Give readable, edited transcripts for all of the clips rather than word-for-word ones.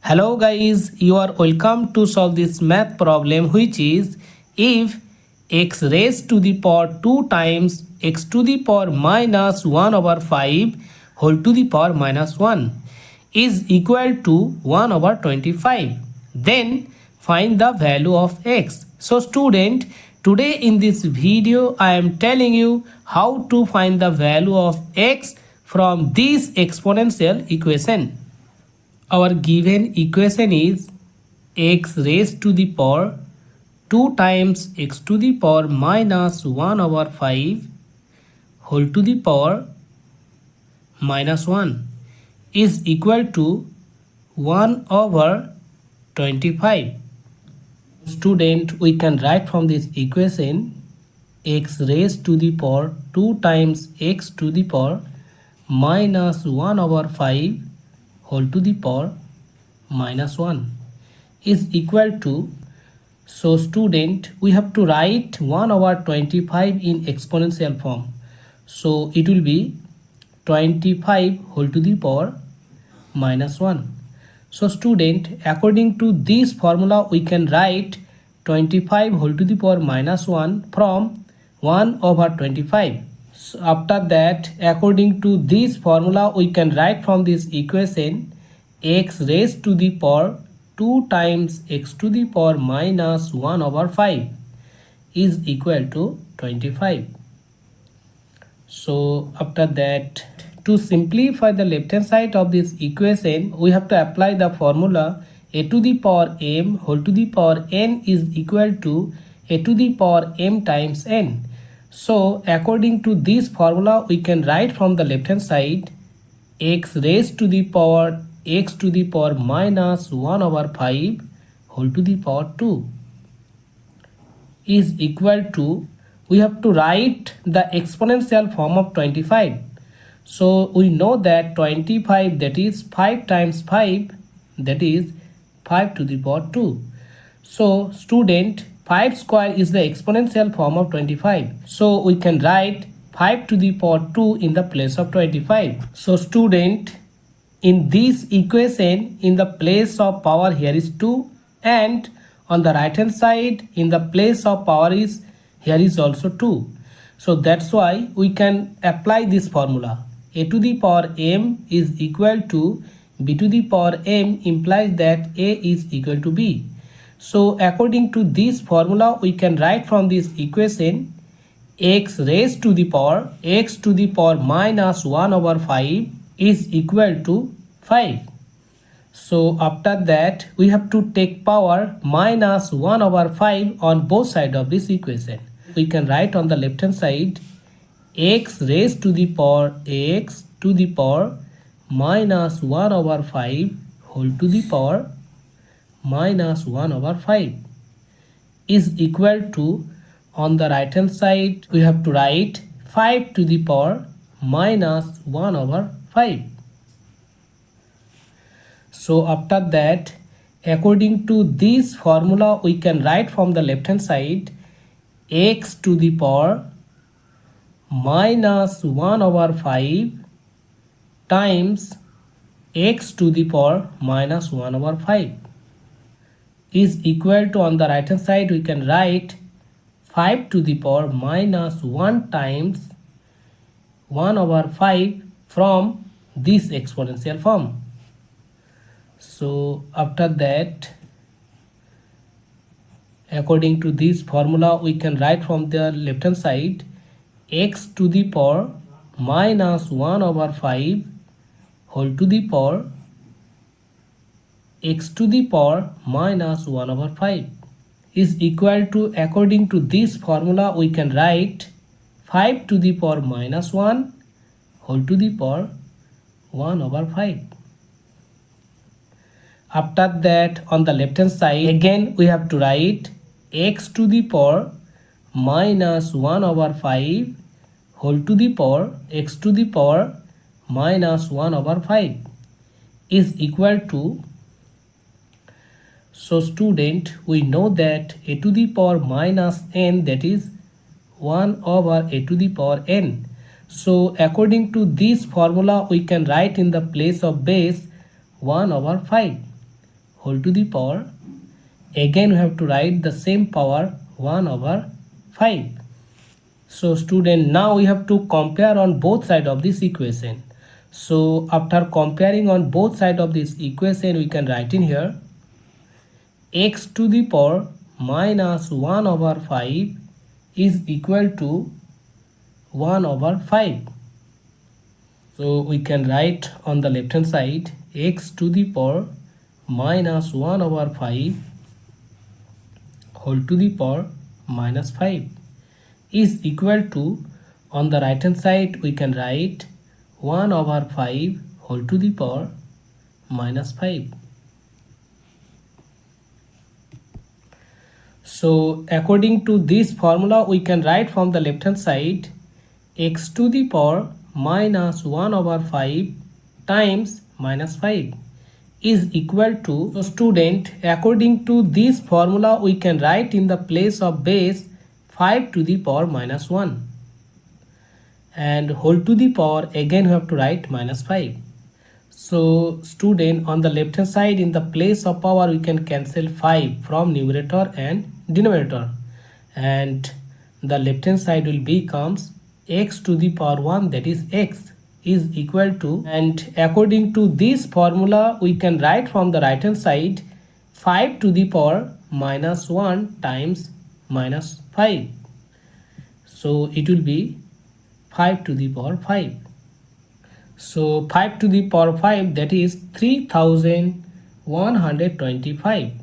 Hello guys, you are welcome to solve this math problem, which is if x raised to the power 2 times x to the power minus 1 over 5 whole to the power minus 1 is equal to 1 over 25. Then find the value of x. So student, today in this video I am telling you how to find the value of x from this exponential equation. Our given equation is x raised to the power 2 times x to the power minus 1 over 5 whole to the power minus 1 is equal to 1 over 25. Student, we can write from this equation x raised to the power 2 times x to the power minus 1 over 5 whole to the power minus 1 is equal to, so student, we have to write 1 over 25 in exponential form. So it will be 25 whole to the power minus 1. So student, according to this formula we can write 25 whole to the power minus 1 from 1 over 25. So after that, according to this formula we can write from this equation x raised to the power 2 times x to the power minus 1 over 5 is equal to 25. So after that, to simplify the left hand side of this equation, we have to apply the formula a to the power m whole to the power n is equal to a to the power m times n. So according to this formula we can write from the left hand side x raised to the power x to the power minus 1 over 5 whole to the power 2 is equal to, we have to write the exponential form of 25. So we know that 25, that is 5 times 5, that is 5 to the power 2. So student, 5 square is the exponential form of 25. So we can write 5 to the power 2 in the place of 25. So student, in this equation, in the place of power here is 2, and on the right hand side in the place of power is here is also 2. So that's why we can apply this formula. A to the power m is equal to b to the power m implies that a is equal to b. So according to this formula we can write from this equation x raised to the power x to the power minus 1 over 5 is equal to 5. So after that we have to take power minus 1 over 5 on both sides of this equation. We can write on the left hand side x raised to the power x to the power minus 1 over 5 whole to the power minus 1 over 5 is equal to, on the right hand side we have to write 5 to the power minus 1 over 5. So after that, according to this formula we can write from the left hand side x to the power minus 1 over 5 times x to the power minus 1 over 5 is equal to, on the right hand side we can write 5 to the power minus 1 times 1 over 5 from this exponential form. So after that, according to this formula we can write from the left hand side x to the power minus 1 over 5 whole to the power x to the power minus 1 over 5 is equal to, according to this formula we can write 5 to the power minus 1 whole to the power 1 over 5. After that, on the left hand side again we have to write x to the power minus 1 over 5 whole to the power x to the power minus 1 over 5 is equal to, so student, we know that a to the power minus n, that is 1 over a to the power n. So according to this formula we can write in the place of base 1 over 5. whole to the power, again we have to write the same power 1 over 5. So student, now we have to compare on both sides of this equation. So after comparing on both sides of this equation, we can write in here x to the power minus 1 over 5 is equal to 1 over 5. So we can write on the left hand side x to the power minus 1 over 5 whole to the power minus 5 is equal to, on the right hand side we can write 1 over 5 whole to the power minus 5. So according to this formula, we can write from the left hand side x to the power minus 1 over 5 times minus 5 is equal to, so student, according to this formula we can write in the place of base 5 to the power minus 1 and whole to the power, again we have to write minus 5. So student, on the left hand side in the place of power we can cancel 5 from numerator and denominator, and the left hand side will becomes x to the power 1, that is x is equal to, and according to this formula we can write from the right hand side 5 to the power minus 1 times minus 5. So it will be 5 to the power 5. So 5 to the power 5, that is 3125.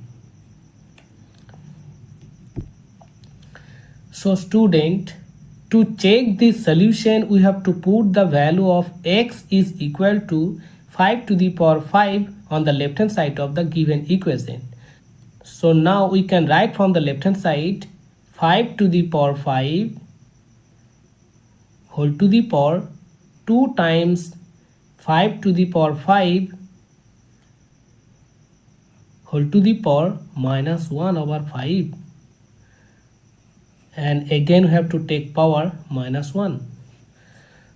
So student, to check this solution we have to put the value of x is equal to 5 to the power 5 on the left hand side of the given equation. So now we can write from the left hand side 5 to the power 5 whole to the power 2 times 5 to the power 5 whole to the power minus 1 over 5, and again we have to take power minus 1.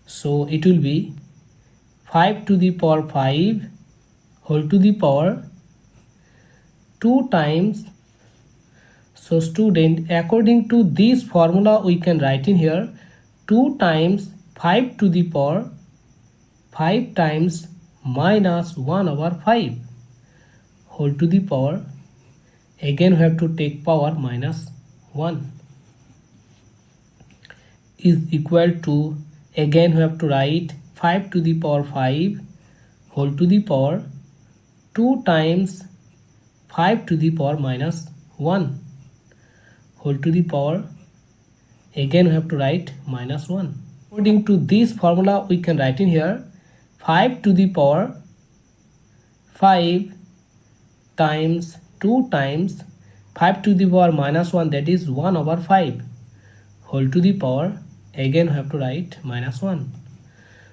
So it will be 5 to the power 5 whole to the power 2 times. So student, according to this formula we can write in here 2 times 5 to the power 5 times minus 1 over 5 whole to the power, again we have to take power minus 1 is equal to, again we have to write 5 to the power 5 whole to the power 2 times 5 to the power minus 1 whole to the power, again we have to write minus 1. According to this formula we can write in here 5 to the power 5 times 2 times 5 to the power minus 1, that is 1 over 5 whole to the power, again we have to write minus 1.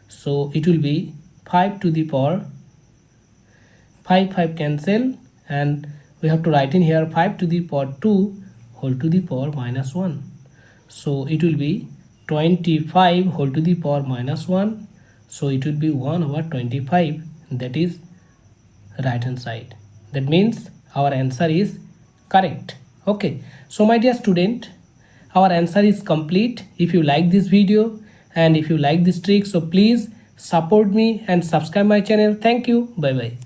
So it will be 5 to the power 5 cancel, and we have to write in here 5 to the power 2 whole to the power minus 1. So it will be 25 whole to the power minus 1. So it will be 1 over 25, that is right hand side. That means our answer is correct. Okay, so my dear student, our answer is complete. If you like this video and if you like this trick, so please support me and subscribe my channel. Thank you. Bye bye.